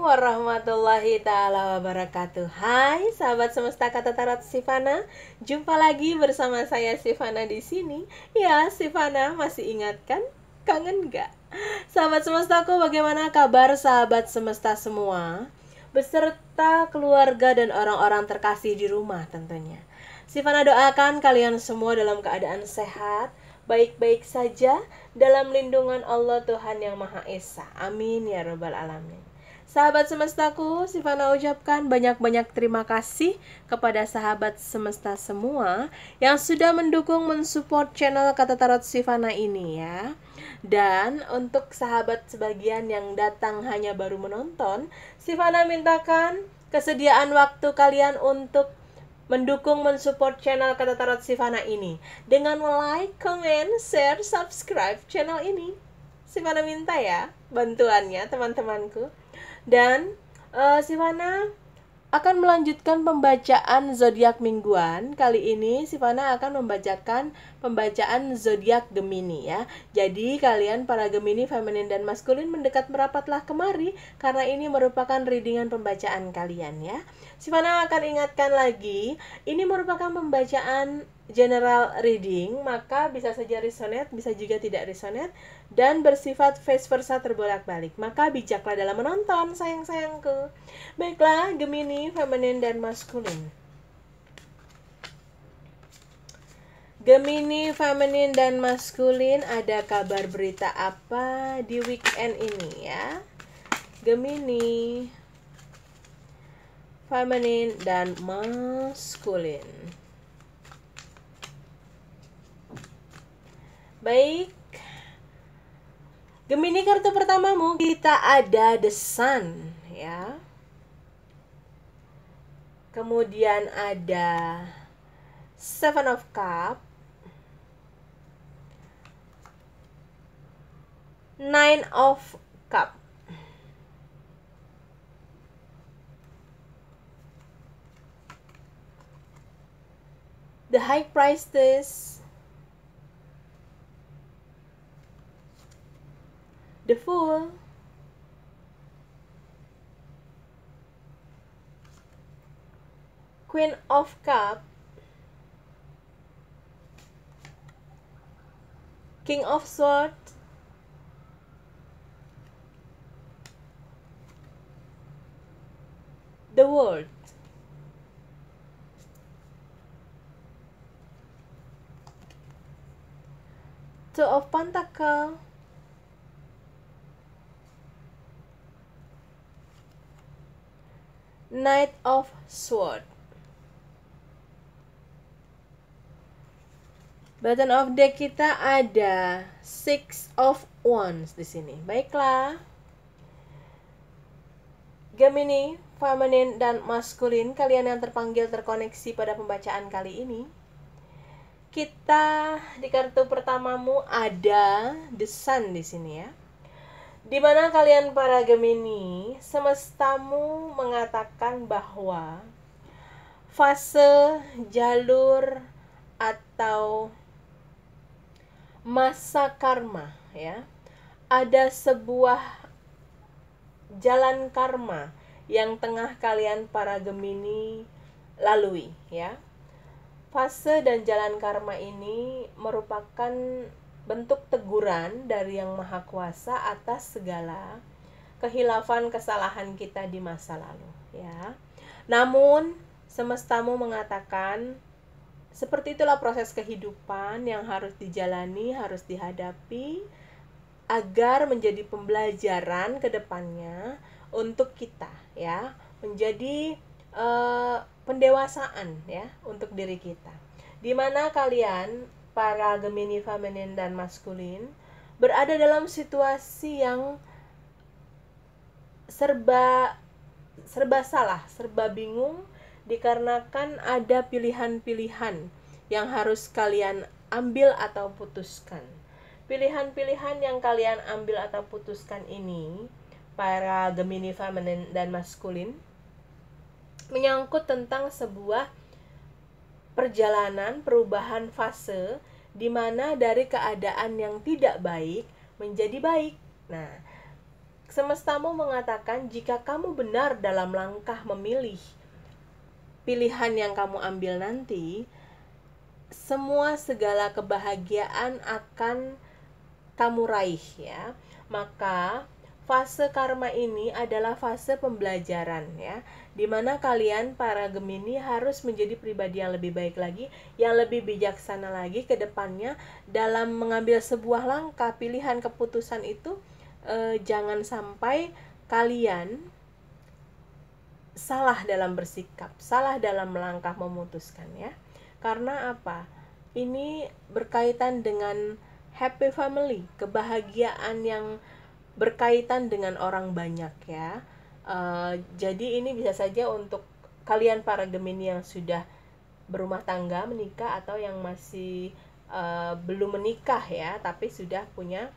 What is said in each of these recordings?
warahmatullahi ta'ala wabarakatuh. Hai sahabat semesta kata tarot Sivana. Jumpa lagi bersama saya Sivana di sini. Ya, Sivana masih ingat kan? Kangen gak? Sahabat semestaku, bagaimana kabar sahabat semesta semua? Beserta keluarga dan orang-orang terkasih di rumah tentunya. Sivana doakan kalian semua dalam keadaan sehat, baik-baik saja, dalam lindungan Allah Tuhan Yang Maha Esa. Amin ya Rabbal Alamin. Sahabat semestaku, Sivana ucapkan banyak-banyak terima kasih kepada sahabat semesta semua yang sudah mendukung mensupport channel Kata Tarot Sivana ini ya. Dan untuk sahabat sebagian yang datang hanya baru menonton, Sivana mintakan kesediaan waktu kalian untuk mendukung mensupport channel Kata Tarot Sivana ini dengan like, comment, share, subscribe channel ini. Sivana minta ya bantuannya teman-temanku. Dan Sivana akan melanjutkan pembacaan zodiak mingguan. Kali ini Sivana akan membacakan pembacaan zodiak Gemini ya. Jadi kalian para Gemini feminin dan maskulin mendekat merapatlah kemari karena ini merupakan readingan pembacaan kalian ya. Sivana akan ingatkan lagi, ini merupakan pembacaan general reading, maka bisa saja resonate, bisa juga tidak resonate, dan bersifat vice versa terbolak-balik. Maka bijaklah dalam menonton, sayang-sayangku. Baiklah, Gemini, feminin dan maskulin. Gemini, feminin dan maskulin, ada kabar berita apa di weekend ini ya? Gemini, feminin dan maskulin. Baik, Gemini, kartu pertamamu kita ada The Sun ya. Kemudian ada Seven of Cup, Nine of Cup, The High Priestess, The Fool, Queen of Cup, King of Swords, The World. Two of Pentacles, Knight of Swords. Button of deck kita ada Six of Wands di sini. Baiklah, Gemini, feminin dan maskulin, kalian yang terpanggil terkoneksi pada pembacaan kali ini. Kita di kartu pertamamu ada The Sun di sini ya. Dimana kalian para Gemini, semestamu mengatakan bahwa fase, jalur, atau masa karma ya, ada sebuah jalan karma yang tengah kalian para Gemini lalui ya. Fase dan jalan karma ini merupakan bentuk teguran dari Yang Maha Kuasa atas segala kehilafan kesalahan kita di masa lalu ya. Namun semestamu mengatakan seperti itulah proses kehidupan yang harus dijalani, harus dihadapi agar menjadi pembelajaran ke depannya untuk kita ya, menjadi pendewasaan ya untuk diri kita. Dimana kalian para Gemini feminin dan maskulin berada dalam situasi yang serba salah, serba bingung, dikarenakan ada pilihan-pilihan yang harus kalian ambil atau putuskan. Pilihan-pilihan yang kalian ambil atau putuskan ini, para Gemini feminin dan maskulin, menyangkut tentang sebuah perjalanan perubahan fase di mana dari keadaan yang tidak baik menjadi baik. Nah, semestamu mengatakan jika kamu benar dalam langkah memilih pilihan yang kamu ambil nanti, semua segala kebahagiaan akan kamu raih ya. Maka fase karma ini adalah fase pembelajaran ya, dimana kalian para Gemini harus menjadi pribadi yang lebih baik lagi, yang lebih bijaksana lagi ke depannya dalam mengambil sebuah langkah pilihan keputusan itu. Jangan sampai kalian salah dalam bersikap, salah dalam melangkah memutuskan ya. Karena apa? Ini berkaitan dengan happy family, kebahagiaan yang berkaitan dengan orang banyak ya. Jadi ini bisa saja untuk kalian para Gemini yang sudah berumah tangga, menikah, atau yang masih belum menikah ya, tapi sudah punya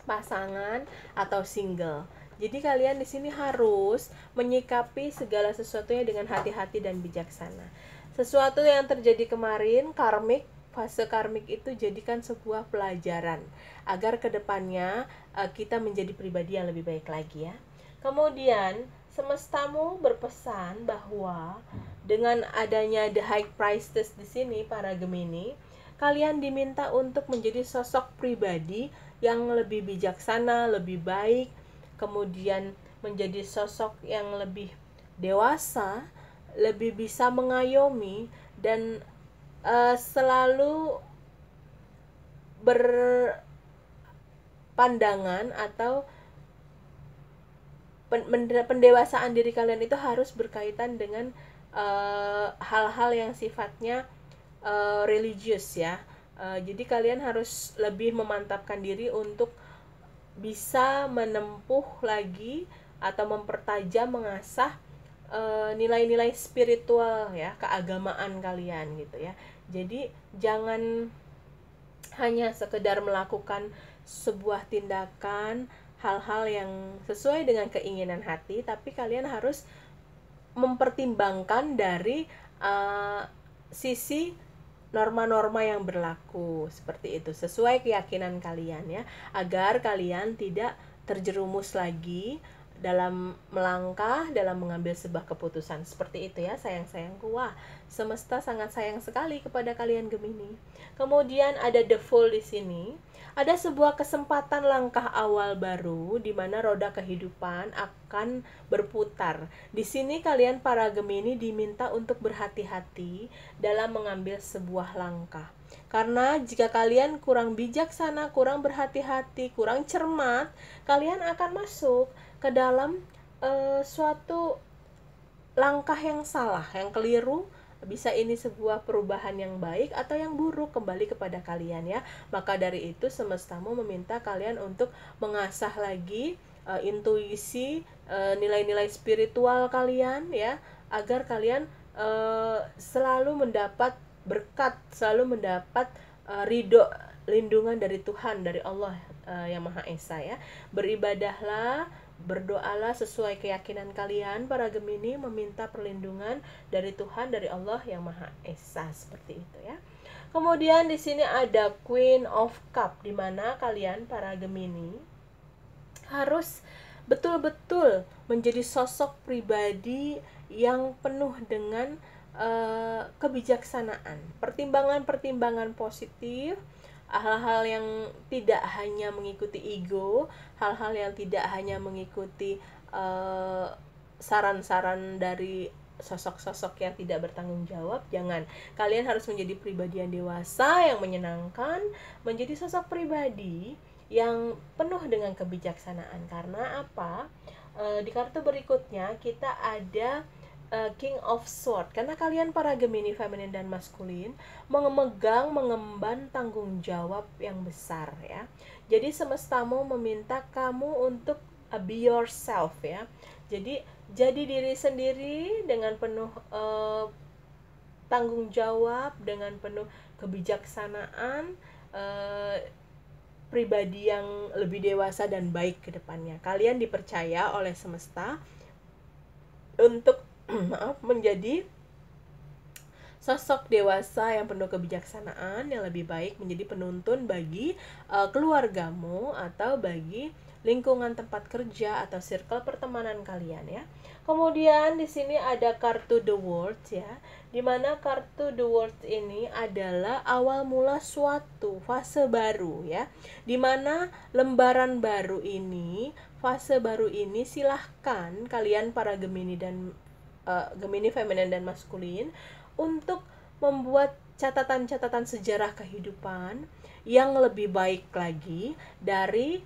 pasangan atau single. Jadi kalian di sini harus menyikapi segala sesuatunya dengan hati-hati dan bijaksana. Sesuatu yang terjadi kemarin, karmik, fase karmik itu jadikan sebuah pelajaran agar kedepannya kita menjadi pribadi yang lebih baik lagi ya. Kemudian semestamu berpesan bahwa dengan adanya the high priestess di sini para Gemini, kalian diminta untuk menjadi sosok pribadi yang lebih bijaksana, lebih baik, kemudian menjadi sosok yang lebih dewasa, lebih bisa mengayomi, dan selalu berpandangan atau pendewasaan diri kalian itu harus berkaitan dengan hal-hal yang sifatnya religius ya. Jadi kalian harus lebih memantapkan diri untuk bisa menempuh lagi atau mempertajam, mengasah nilai-nilai spiritual ya, keagamaan kalian gitu ya. Jadi jangan hanya sekedar melakukan sebuah tindakan, hal-hal yang sesuai dengan keinginan hati, tapi kalian harus mempertimbangkan dari sisi norma-norma yang berlaku seperti itu, sesuai keyakinan kalian ya, agar kalian tidak terjerumus lagi dalam melangkah, dalam mengambil sebuah keputusan seperti itu ya sayang-sayangku. Wah, semesta sangat sayang sekali kepada kalian Gemini. Kemudian ada the fool di sini. Ada sebuah kesempatan langkah awal baru di mana roda kehidupan akan berputar. Di sini kalian para Gemini diminta untuk berhati-hati dalam mengambil sebuah langkah. Karena jika kalian kurang bijaksana, kurang berhati-hati, kurang cermat, kalian akan masuk ke dalam suatu langkah yang salah, yang keliru. Bisa ini sebuah perubahan yang baik atau yang buruk, kembali kepada kalian ya. Maka dari itu semestamu meminta kalian untuk mengasah lagi intuisi, nilai-nilai spiritual kalian ya, agar kalian selalu mendapat berkat, selalu mendapat ridho, lindungan dari Tuhan, dari Allah yang Maha Esa ya. Beribadahlah, berdoalah sesuai keyakinan kalian para Gemini, meminta perlindungan dari Tuhan, dari Allah yang Maha Esa, seperti itu ya. Kemudian di sini ada Queen of Cup, di mana kalian para Gemini harus betul-betul menjadi sosok pribadi yang penuh dengan kebijaksanaan, pertimbangan-pertimbangan positif, hal-hal yang tidak hanya mengikuti ego, hal-hal yang tidak hanya mengikuti saran-saran dari sosok-sosok yang tidak bertanggung jawab. Jangan, kalian harus menjadi pribadi yang dewasa, yang menyenangkan, menjadi sosok pribadi yang penuh dengan kebijaksanaan. Karena apa? Di kartu berikutnya kita ada King of Sword, karena kalian para Gemini feminin dan maskulin mengemban tanggung jawab yang besar ya. Jadi semestamu meminta kamu untuk be yourself ya. Jadi jadi diri sendiri dengan penuh tanggung jawab, dengan penuh kebijaksanaan, pribadi yang lebih dewasa dan baik ke depannya. Kalian dipercaya oleh semesta untuk menjadi sosok dewasa yang penuh kebijaksanaan yang lebih baik menjadi penuntun bagi keluargamu atau bagi lingkungan tempat kerja atau circle pertemanan kalian ya. Kemudian di sini ada kartu The World ya, dimana kartu The World ini adalah awal mula suatu fase baru ya, dimana lembaran baru ini, fase baru ini silahkan kalian para Gemini dan Gemini feminin dan maskulin untuk membuat catatan-catatan sejarah kehidupan yang lebih baik lagi dari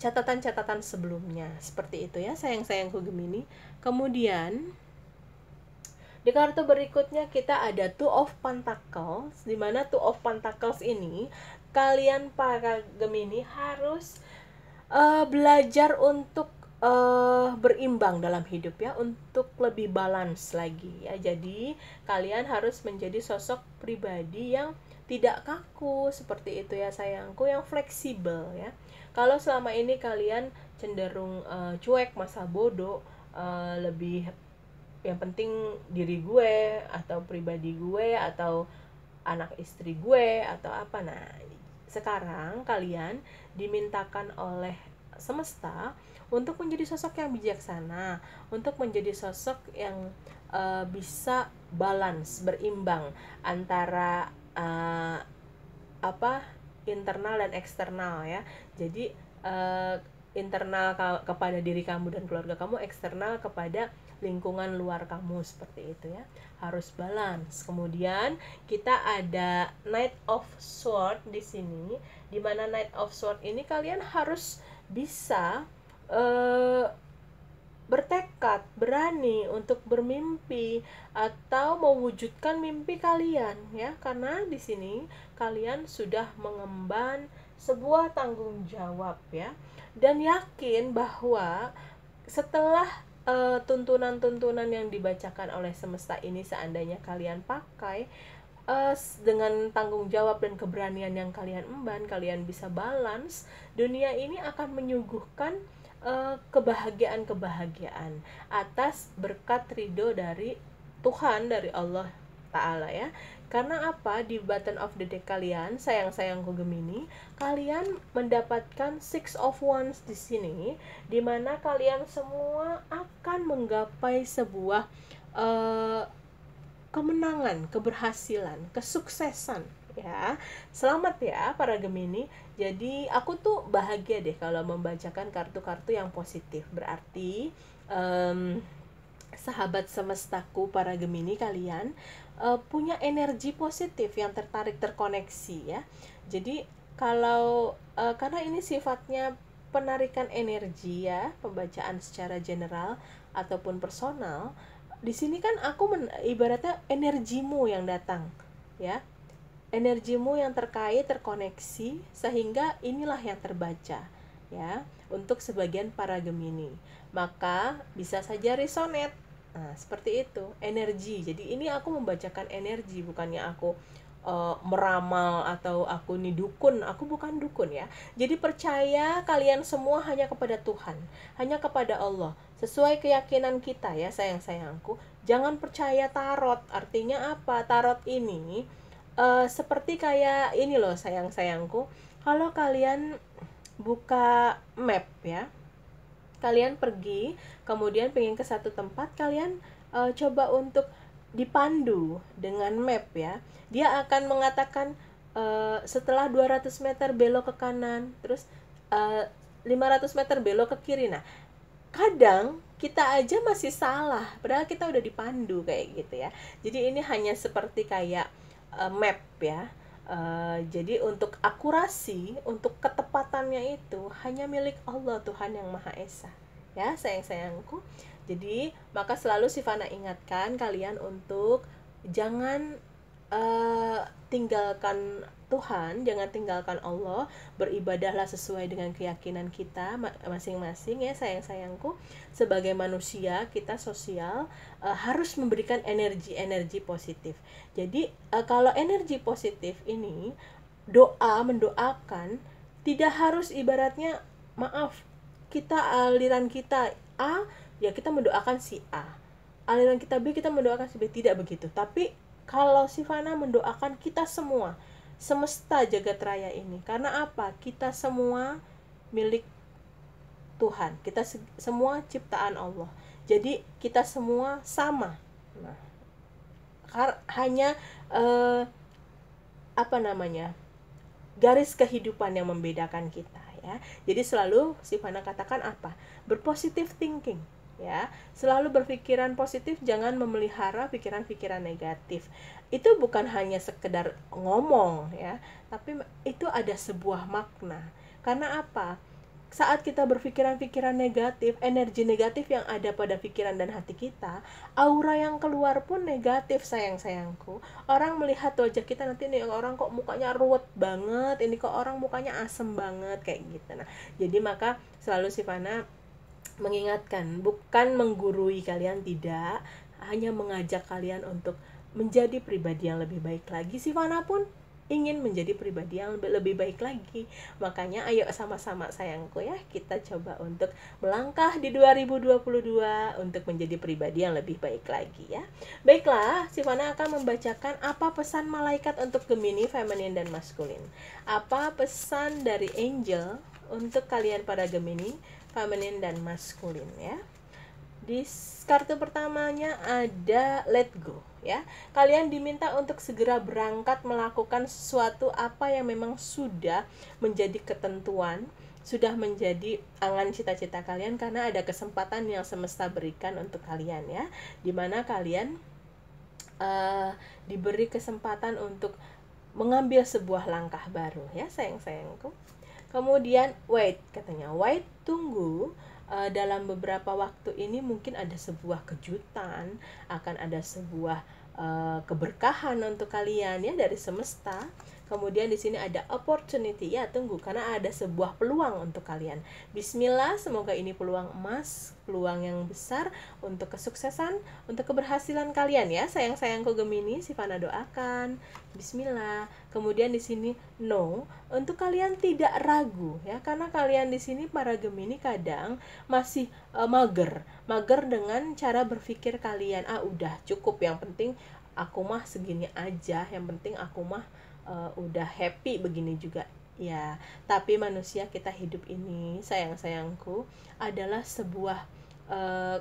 catatan-catatan sebelumnya. Seperti itu ya sayang-sayangku Gemini. Kemudian di kartu berikutnya kita ada Two of Pentacles, di mana Two of Pentacles ini kalian para Gemini harus belajar untuk berimbang dalam hidup ya, untuk lebih balance lagi ya. Jadi kalian harus menjadi sosok pribadi yang tidak kaku seperti itu ya sayangku, yang fleksibel ya. Kalau selama ini kalian cenderung cuek, masa bodoh, lebih yang penting diri gue atau pribadi gue atau anak istri gue atau apa, nah sekarang kalian dimintakan oleh semesta untuk menjadi sosok yang bijaksana, untuk menjadi sosok yang bisa balance, berimbang antara internal dan eksternal ya. Jadi internal kepada diri kamu dan keluarga kamu, eksternal kepada lingkungan luar kamu, seperti itu ya. Harus balance. Kemudian kita ada Knight of Sword di sini, di mana Knight of Sword ini kalian harus bisa bertekad, berani untuk bermimpi atau mewujudkan mimpi kalian ya, karena di sini kalian sudah mengemban sebuah tanggung jawab ya, dan yakin bahwa setelah tuntunan-tuntunan yang dibacakan oleh semesta ini, seandainya kalian pakai dengan tanggung jawab dan keberanian yang kalian emban, kalian bisa balance, dunia ini akan menyuguhkan kebahagiaan-kebahagiaan atas berkat ridho dari Tuhan, dari Allah Ta'ala ya. Karena apa? Di button of the deck kalian, sayang-sayangku Gemini, kalian mendapatkan Six of Wands di sini, dimana kalian semua akan menggapai sebuah kemenangan, keberhasilan, kesuksesan ya. Selamat ya para Gemini. Jadi aku tuh bahagia deh kalau membacakan kartu-kartu yang positif. Berarti sahabat semestaku para Gemini, kalian punya energi positif yang tertarik, terkoneksi ya. Jadi kalau karena ini sifatnya penarikan energi ya, pembacaan secara general ataupun personal, di sini kan aku ibaratnya energimu yang datang ya, energimu yang terkait, terkoneksi, sehingga inilah yang terbaca ya untuk sebagian para Gemini. Maka bisa saja resonate. Nah, seperti itu, energi. Jadi ini aku membacakan energi, bukannya aku meramal atau aku nih dukun. Aku bukan dukun ya. Jadi percaya kalian semua hanya kepada Tuhan, hanya kepada Allah, sesuai keyakinan kita ya sayang-sayangku. Jangan percaya tarot. Artinya apa? Tarot ini seperti kayak ini loh sayang-sayangku, kalau kalian buka map ya, kalian pergi kemudian pengen ke satu tempat, kalian coba untuk dipandu dengan map ya, dia akan mengatakan setelah 200 meter belok ke kanan, terus 500 meter belok ke kiri. Nah kadang kita aja masih salah padahal kita udah dipandu kayak gitu ya. Jadi ini hanya seperti kayak map ya. Jadi untuk akurasi, untuk ketepatannya itu hanya milik Allah, Tuhan yang Maha Esa ya sayang-sayangku. Jadi maka selalu Sifana ingatkan kalian untuk jangan tinggalkan Tuhan, jangan tinggalkan Allah, beribadahlah sesuai dengan keyakinan kita masing-masing ya sayang-sayangku. Sebagai manusia kita sosial, harus memberikan energi-energi positif. Jadi kalau energi positif ini, mendoakan, tidak harus ibaratnya maaf, aliran kita A, ya kita mendoakan si A, aliran kita B, kita mendoakan si B, tidak begitu. Tapi kalau Sivana mendoakan kita semua, semesta jagat raya ini. Karena apa? Kita semua milik Tuhan. Kita semua ciptaan Allah. Jadi kita semua sama. Nah, hanya garis kehidupan yang membedakan kita, ya. Jadi selalu Sivana katakan apa? Berpositif thinking, ya. Selalu berpikiran positif, jangan memelihara pikiran-pikiran negatif. Itu bukan hanya sekedar ngomong, ya, tapi itu ada sebuah makna. Karena apa? Saat kita berpikiran-pikiran negatif, energi negatif yang ada pada pikiran dan hati kita, aura yang keluar pun negatif, sayang-sayangku. Orang melihat wajah kita, nanti nih orang kok mukanya ruwet banget, ini kok orang mukanya asem banget, kayak gitu. Nah, jadi maka selalu Sivana mengingatkan, bukan menggurui kalian, tidak, hanya mengajak kalian untuk menjadi pribadi yang lebih baik lagi. Sivana pun ingin menjadi pribadi yang lebih baik lagi. Makanya ayo sama-sama sayangku, ya, kita coba untuk melangkah di 2022 untuk menjadi pribadi yang lebih baik lagi, ya. Baiklah, Sivana akan membacakan apa pesan malaikat untuk Gemini, feminin dan maskulin. Apa pesan dari angel untuk kalian para Gemini, feminin dan maskulin, ya. Di kartu pertamanya ada let go, ya. Kalian diminta untuk segera berangkat melakukan sesuatu apa yang memang sudah menjadi ketentuan, sudah menjadi angan cita-cita kalian, karena ada kesempatan yang semesta berikan untuk kalian, ya. Dimana kalian diberi kesempatan untuk mengambil sebuah langkah baru, ya, sayang-sayangku. Kemudian wait, katanya wait, tunggu. Dalam beberapa waktu ini mungkin ada sebuah kejutan, akan ada sebuah keberkahan untuk kalian, ya, dari semesta. Kemudian di sini ada opportunity, ya, tunggu, karena ada sebuah peluang untuk kalian. Bismillah, semoga ini peluang emas, peluang yang besar untuk kesuksesan, untuk keberhasilan kalian, ya, sayang-sayangku Gemini. Sivana doakan. Bismillah. Kemudian di sini no, untuk kalian tidak ragu, ya, karena kalian di sini para Gemini kadang masih mager dengan cara berpikir kalian. Udah cukup, yang penting aku mah segini aja, yang penting aku mah udah happy begini juga, ya. Tapi manusia kita hidup ini, sayang-sayangku, adalah sebuah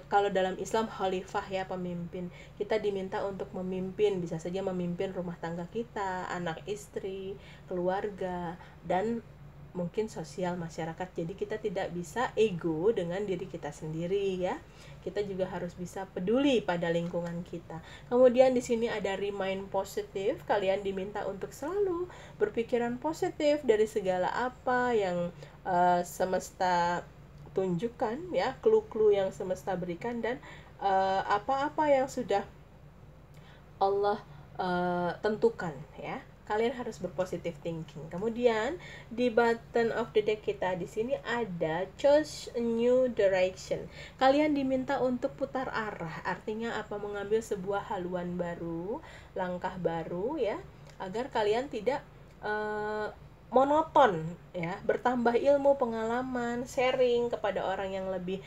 kalau dalam Islam khalifah, ya, pemimpin. Kita diminta untuk memimpin, bisa saja memimpin rumah tangga kita, anak istri, keluarga, dan mungkin sosial masyarakat. Jadi kita tidak bisa ego dengan diri kita sendiri, ya. Kita juga harus bisa peduli pada lingkungan kita. Kemudian di sini ada remind positif. Kalian diminta untuk selalu berpikiran positif dari segala apa yang semesta tunjukkan, ya, clue-clue yang semesta berikan, dan apa-apa yang sudah Allah tentukan, ya. Kalian harus berpositif thinking. Kemudian di button of the deck kita di sini ada choose a new direction. Kalian diminta untuk putar arah. Artinya apa? Mengambil sebuah haluan baru, langkah baru, ya, agar kalian tidak monoton, ya, bertambah ilmu, pengalaman, sharing kepada orang yang lebih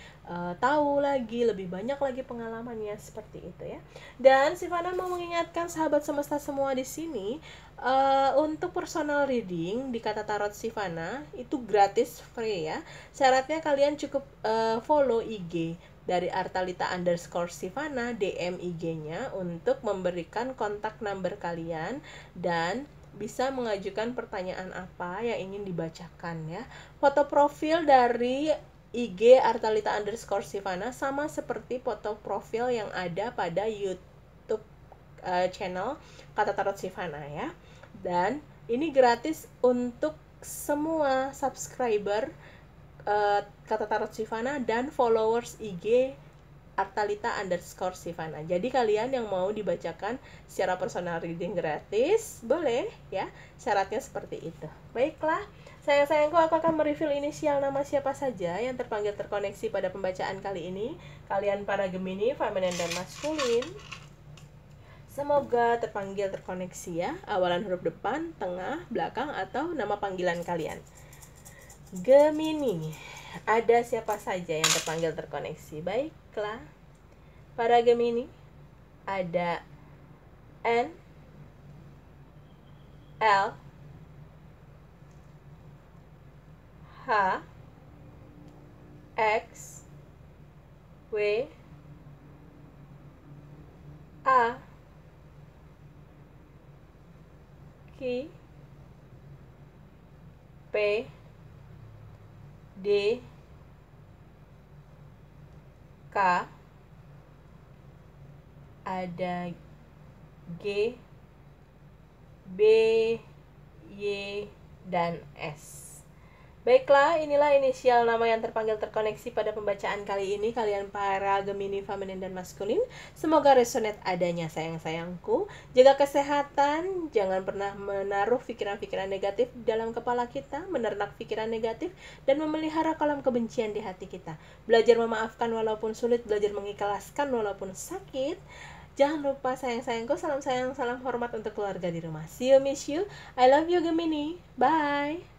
tahu lagi, lebih banyak lagi pengalamannya, seperti itu, ya. Dan Sivana mau mengingatkan sahabat semesta semua di sini, untuk personal reading di Kata Tarot Sivana itu gratis, free, ya. Syaratnya kalian cukup follow IG dari Artalita_Sivana, DM IG-nya untuk memberikan kontak number kalian dan bisa mengajukan pertanyaan apa yang ingin dibacakan, ya. Foto profil dari IG Artalita_Sivana sama seperti foto profil yang ada pada YouTube channel Kata Tarot Sivana, ya. Dan ini gratis untuk semua subscriber Kata Tarot Sivana dan followers IG Artalita_Sivana. Jadi kalian yang mau dibacakan secara personal reading gratis, boleh, ya. Syaratnya seperti itu. Baiklah, sayang-sayangku, aku akan mereveal inisial nama siapa saja yang terpanggil terkoneksi pada pembacaan kali ini. Kalian para Gemini, feminin dan maskulin, semoga terpanggil terkoneksi, ya. Awalan huruf depan, tengah, belakang, atau nama panggilan kalian. Gemini, ada siapa saja yang terpanggil terkoneksi? Baiklah, para Gemini, ada N, L H X W A Q P D K, ada G, B, Y, dan S. Baiklah, inilah inisial nama yang terpanggil terkoneksi pada pembacaan kali ini, kalian para Gemini feminin dan maskulin. Semoga resonate adanya, sayang-sayangku. Jaga kesehatan, jangan pernah menaruh pikiran-pikiran negatif dalam kepala kita, menernak pikiran negatif, dan memelihara kolam kebencian di hati kita. Belajar memaafkan walaupun sulit, belajar mengikhlaskan walaupun sakit. Jangan lupa, sayang-sayangku, salam sayang, salam hormat untuk keluarga di rumah. See you, miss you. I love you, Gemini. Bye.